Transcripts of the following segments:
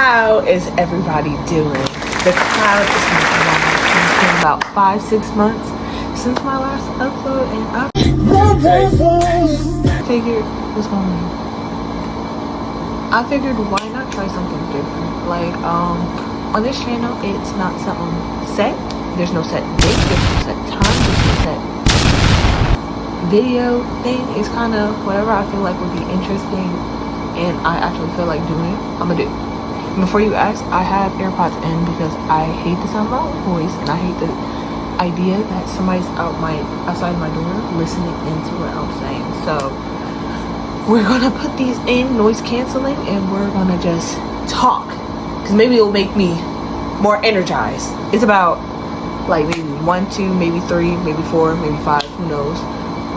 How is everybody doing? The crowd is making out. It's been about 5-6 months since my last upload, and I figured what's going on. I figured why not try something different. Like on this channel, it's not something set. There's no set date. There's no set time. There's no set video thing. It's kind of whatever I feel like would be interesting, and I actually feel like doing. I'm gonna do. Before you ask, I have AirPods in because I hate the sound of my own voice, and I hate the idea that somebody's outside my door listening into what I'm saying. So we're gonna put these in noise canceling, and we're gonna just talk, because maybe it'll make me more energized. It's about like maybe 1, 2, maybe 3, maybe 4, maybe 5, who knows.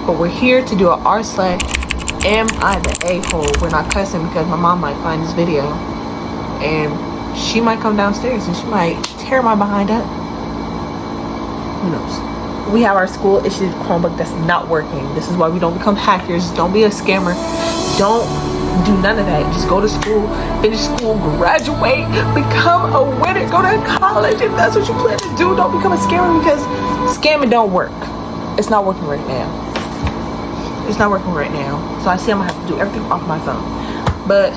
But we're here to do an r/am I the a-hole. We're not cussing because my mom might find this video and she might come downstairs and she might tear my behind up. Who knows? We have our school issued Chromebook that's not working. This is why we don't become hackers. Don't be a scammer. Don't do none of that. Just go to school, finish school, graduate, become a winner, go to college if that's what you plan to do. Don't become a scammer, because scamming don't work. It's not working right now. It's not working right now. So I see I'm gonna have to do everything off my phone. But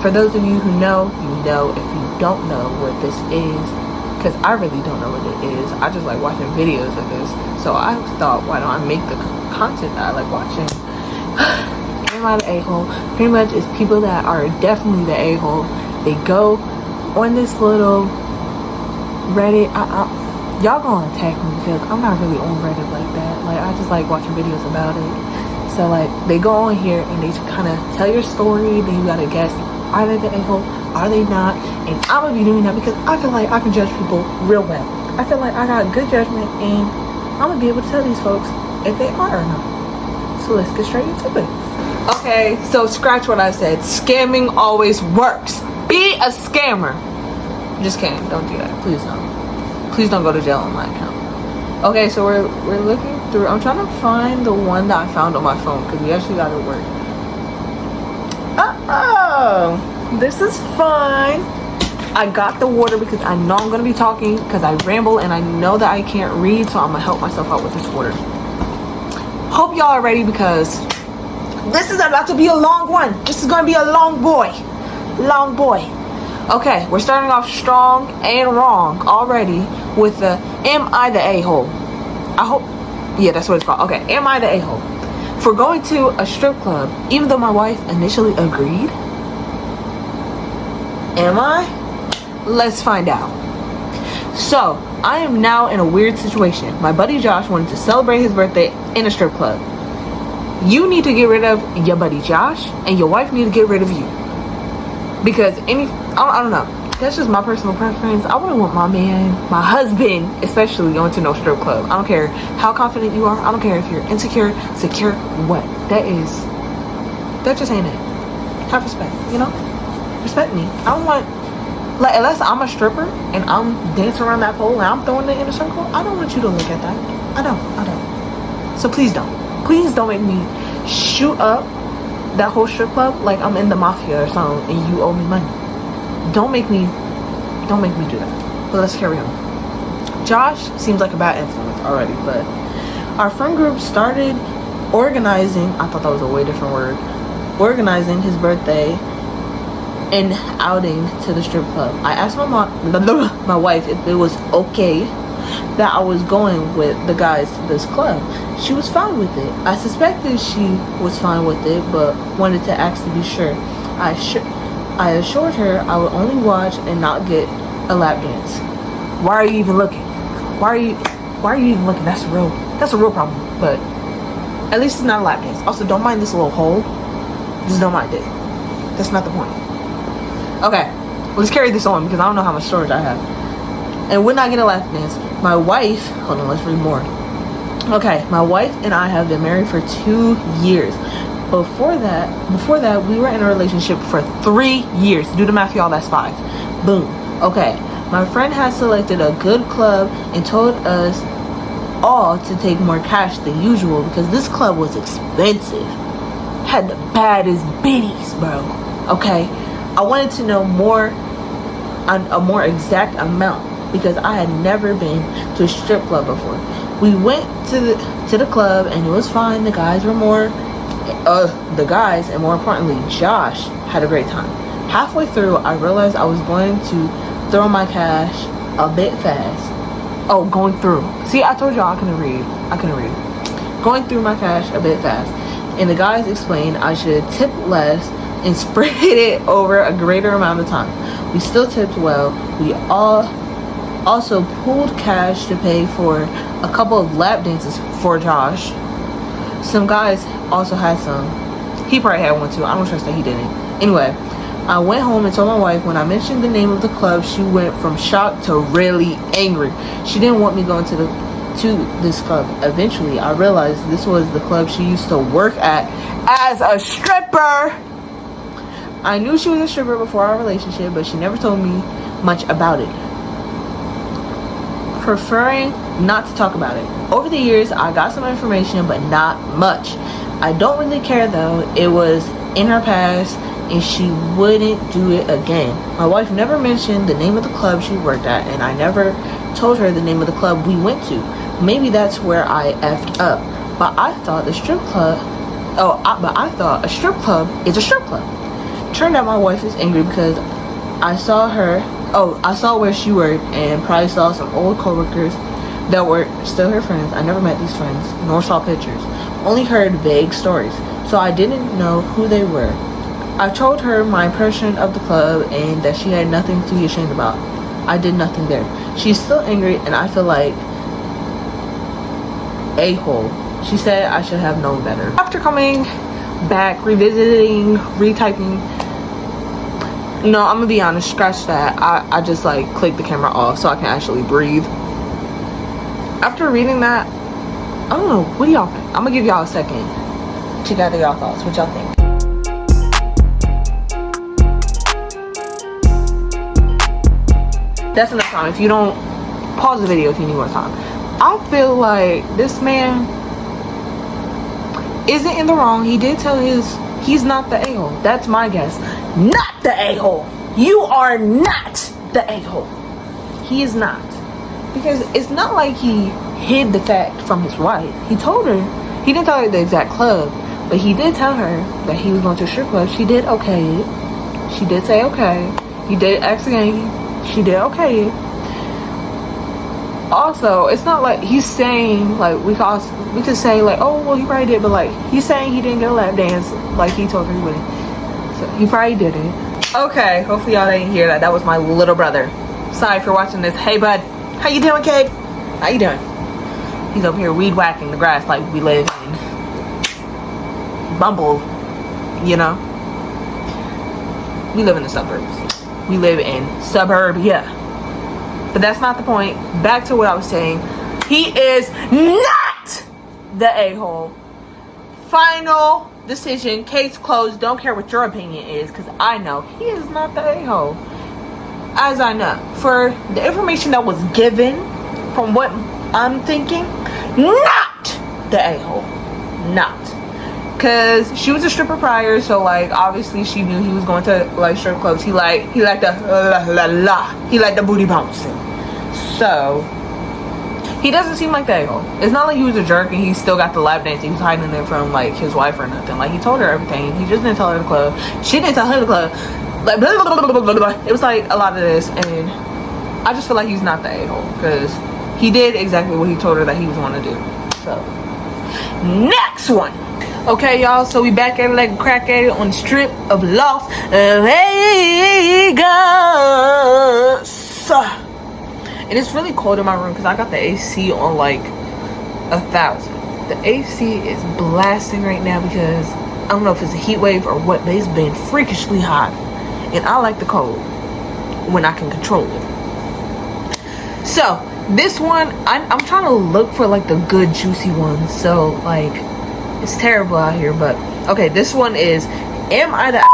for those of you who know, you know. If you don't know what this is, because I really don't know what it is. I just like watching videos of this. So I thought, why don't I make the content that I like watching? Am I the a-hole? Pretty much it's people that are definitely the a-hole. They go on this little Reddit. Y'all gonna attack me because I'm not really on Reddit like that. Like, I just like watching videos about it. So like they go on here and they just kind of tell your story. Then you gotta guess, are they the a-hole? Are they not? And I'm gonna be doing that because I feel like I can judge people real well. I feel like I got good judgment, and I'm gonna be able to tell these folks if they are or not. So let's get straight into it. Okay, so scratch what I said. Scamming always works. Be a scammer. Just kidding. Don't do that. Please don't. Please don't go to jail on my account. Okay, so we're looking through. I'm trying to find the one that I found on my phone because we actually got it work. Oh, this is fine. I got the water because I know I'm gonna be talking because I ramble and I know that I can't read, so I'm gonna help myself out with this water. Hope y'all are ready because this is about to be a long one. This is gonna be a long boy. Long boy. Okay, we're starting off strong and wrong already with the am I the a-hole? I hope, yeah, that's what it's called. Okay, am I the a-hole? For going to a strip club, even though my wife initially agreed. Am I? Let's find out. So, I am now in a weird situation. My buddy Josh wanted to celebrate his birthday in a strip club. You need to get rid of your buddy Josh, and your wife need to get rid of you. Because I don't know. That's just my personal preference. I wouldn't want my man, my husband, especially going to no strip club. I don't care how confident you are. I don't care if you're insecure, secure, what. That just ain't it. Have respect, you know? Respect me. I don't want, like, unless I'm a stripper and I'm dancing around that pole and I'm throwing it in a circle, I don't want you to look at that. I don't. So please don't. Please don't make me shoot up that whole strip club like I'm in the mafia or something and you owe me money. Don't make me do that. But let's carry on. Josh seems like a bad influence already, but our friend group started organizing, I thought that was a way different word, organizing his birthday and outing to the strip club. I asked my wife if it was okay that I was going with the guys to this club. She was fine with it. I suspected she was fine with it, but wanted to ask to be sure. I assured her I would only watch and not get a lap dance. Why are you even looking? Why are you even looking? That's a real problem. But at least it's not a lap dance. Also, don't mind this little hole. Just don't mind it. That's not the point. Okay, let's carry this on because I don't know how much storage I have. And would not get a lap dance. My wife, hold on, let's read more. Okay, my wife and I have been married for 2 years. Before that, we were in a relationship for 3 years. Do the math, y'all, that's 5. Boom. Okay, my friend had selected a good club and told us all to take more cash than usual because this club was expensive. Had the baddest biddies, bro. Okay, I wanted to know more a more exact amount because I had never been to a strip club before. We went to the club and it was fine. The guys, and more importantly, Josh had a great time. Halfway through, I realized I was going to throw my cash a bit fast. Oh, going through. See, I told y'all I couldn't read. Going through my cash a bit fast. And the guys explained I should tip less and spread it over a greater amount of time. We still tipped well. We also pooled cash to pay for a couple of lap dances for Josh. Some guys also had some. He probably had one too. I don't trust that he didn't. Anyway, I went home and told my wife. When I mentioned the name of the club, she went from shocked to really angry. She didn't want me going to this club. Eventually, I realized this was the club she used to work at as a stripper. I knew she was a stripper before our relationship, but she never told me much about it, preferring not to talk about it. Over the years, I got some information, but not much. I don't really care though. It was in her past and she wouldn't do it again. My wife never mentioned the name of the club she worked at, and I never told her the name of the club we went to. Maybe that's where I effed up. But I thought a strip club is a strip club. Turned out my wife is angry because I saw where she worked and probably saw some old coworkers that were still her friends. I never met these friends, nor saw pictures. Only heard vague stories, so I didn't know who they were. I told her my impression of the club and that she had nothing to be ashamed about. I did nothing there. She's still angry and I feel like a-hole. She said I should have known better. After coming back, revisiting, retyping, no, I'm gonna be honest, scratch that. I just like clicked the camera off so I can actually breathe. After reading that, I don't know, what do y'all think? I'm gonna give y'all a second to gather y'all thoughts. What y'all think? That's enough time. If you don't, pause the video if you need more time. I feel like this man isn't in the wrong. He did tell he's not the a-hole. That's my guess. Not the a-hole. You are not the a-hole. He is not. Because it's not like he hid the fact from his wife. He told her. He didn't tell her the exact club, but he did tell her that he was going to a strip club. She did okay it. She did say okay. He did ask again. She did okay it. Also, it's not like he's saying like we could say like, oh well, he probably did, but like he's saying he didn't get a lap dance like he told her he wouldn't. So he probably didn't. Okay, hopefully y'all didn't hear that. That was my little brother. Sorry for watching this. Hey bud, how you doing, kid? How you doing? He's over here weed whacking the grass like we live in Bumble, you know. We live in the suburbs. We live in suburbia. But that's not the point. Back to what I was saying. He is not the a-hole. Final decision. Case closed. Don't care what your opinion is, because I know he is not the a-hole. As I know. For the information that was given, from what I'm thinking, not the a-hole. Not. Because she was a stripper prior, so like obviously she knew he was going to like strip clubs. He liked the he liked the booty bouncing. So he doesn't seem like that a-hole. It's not like he was a jerk and he still got the lap dance. He was hiding it from like his wife or nothing. Like he told her everything. He just didn't tell her the club. She didn't tell him the club. Like blah, blah, blah, blah, blah, blah. It was like a lot of this, and I just feel like he's not the a-hole because he did exactly what he told her that he was going to do. So next one. Okay, y'all, so we back at it like a crack at it on the strip of Las Vegas. And it's really cold in my room because I got the AC on like 1,000. The AC is blasting right now because I don't know if it's a heat wave or what, but it's been freakishly hot. And I like the cold when I can control it. So, this one, I'm trying to look for like the good juicy ones. So, like, it's terrible out here, but okay, this one is, am I the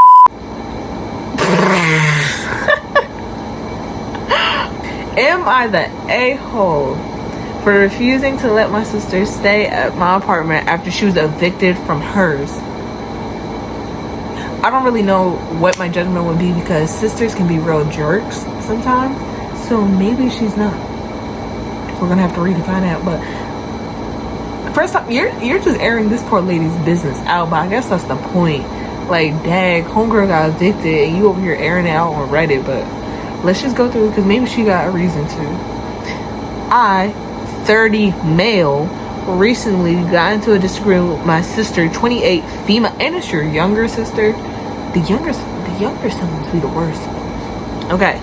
am I the a-hole for refusing to let my sister stay at my apartment after she was evicted from hers? I don't really know what my judgment would be, because sisters can be real jerks sometimes. So maybe she's not. We're gonna have to read to find out. But first off, you're just airing this poor lady's business out. But I guess that's the point. Like, dang, homegirl got evicted and you over here airing it out on Reddit. But let's just go through it, because maybe she got a reason to. I, 30 male, recently got into a disagreement with my sister, 28 female, and it's your younger sister. The younger siblings be the worst. Okay,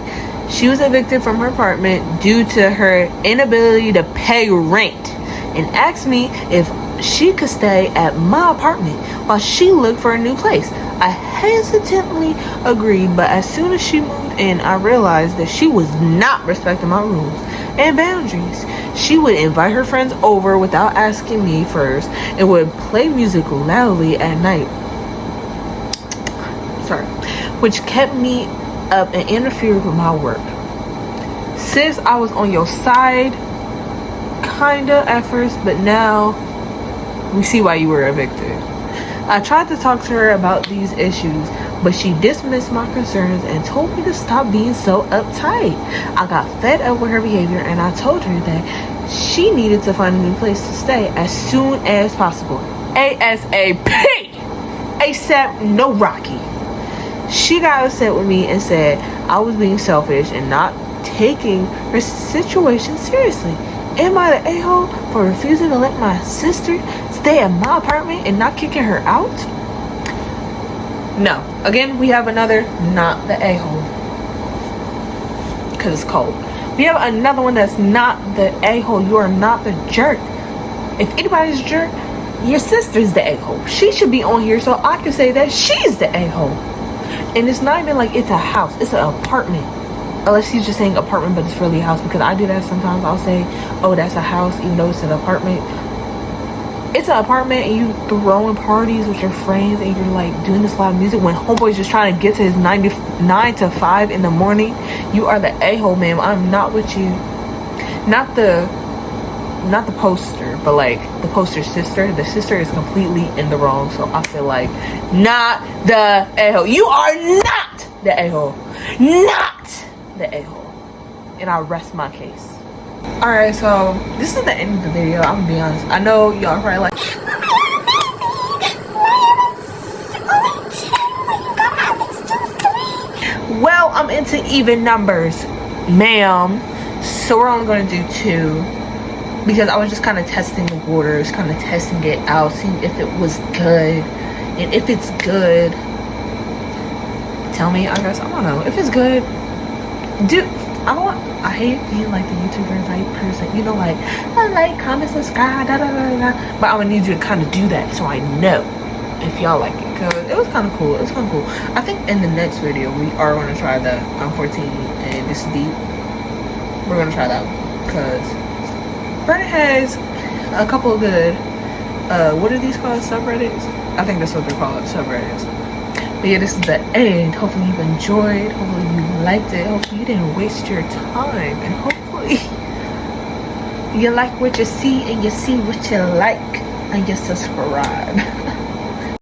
she was evicted from her apartment due to her inability to pay rent, and asked me if she could stay at my apartment while she looked for a new place. I hesitantly agreed, but as soon as she moved in, I realized that she was not respecting my rules and boundaries. She would invite her friends over without asking me first, and would play music loudly at night. Which kept me up and interfered with my work. Sis, I was on your side, kinda at first, but now we see why you were evicted. I tried to talk to her about these issues, but she dismissed my concerns and told me to stop being so uptight. I got fed up with her behavior, and I told her that she needed to find a new place to stay as soon as possible. ASAP! ASAP, no Rocky. She got upset with me and said I was being selfish and not taking her situation seriously. Am I the a-hole for refusing to let my sister stay at my apartment and not kicking her out? No. Again, we have another not the a-hole, because it's cold. We have another one that's not the a-hole. You are not the jerk. If anybody's a jerk, your sister's the a-hole. She should be on here so I can say that she's the a-hole. And it's not even like it's a house, it's an apartment. Unless he's just saying apartment, but it's really a house, because I do that sometimes. I'll say, oh, that's a house, even though it's an apartment. It's an apartment, and you throwing parties with your friends, and you're like doing this loud music when homeboy's just trying to get to his 9 to 5 in the morning. You are the a-hole, ma'am. I'm not with you. Not the poster, but like the poster's sister. The sister is completely in the wrong, so I feel like not the a-hole. You are not the a-hole. Not the a-hole. And I rest my case. Alright, so this is the end of the video. I'm gonna be honest. I know y'all probably like, well, I'm into even numbers, ma'am. So we're only gonna do 2. Because I was just kind of testing the waters, kind of testing it out, seeing if it was good. And if it's good, tell me, I guess. I don't know. If it's good, I hate being like the YouTuber type person. You know, like, I like, comment, subscribe, da da da da. But I'm gonna need you to kind of do that so I know if y'all like it. Because it was kind of cool. It was kind of cool. I think in the next video, we are going to try the 14 and this deep. We're going to try that one. Because Reddit has a couple of good, what are these called? Subreddits? I think that's what they're called, subreddits. But yeah, this is the end. Hopefully you enjoyed. Hopefully you liked it. Hopefully you didn't waste your time. And hopefully you like what you see and you see what you like and you subscribe.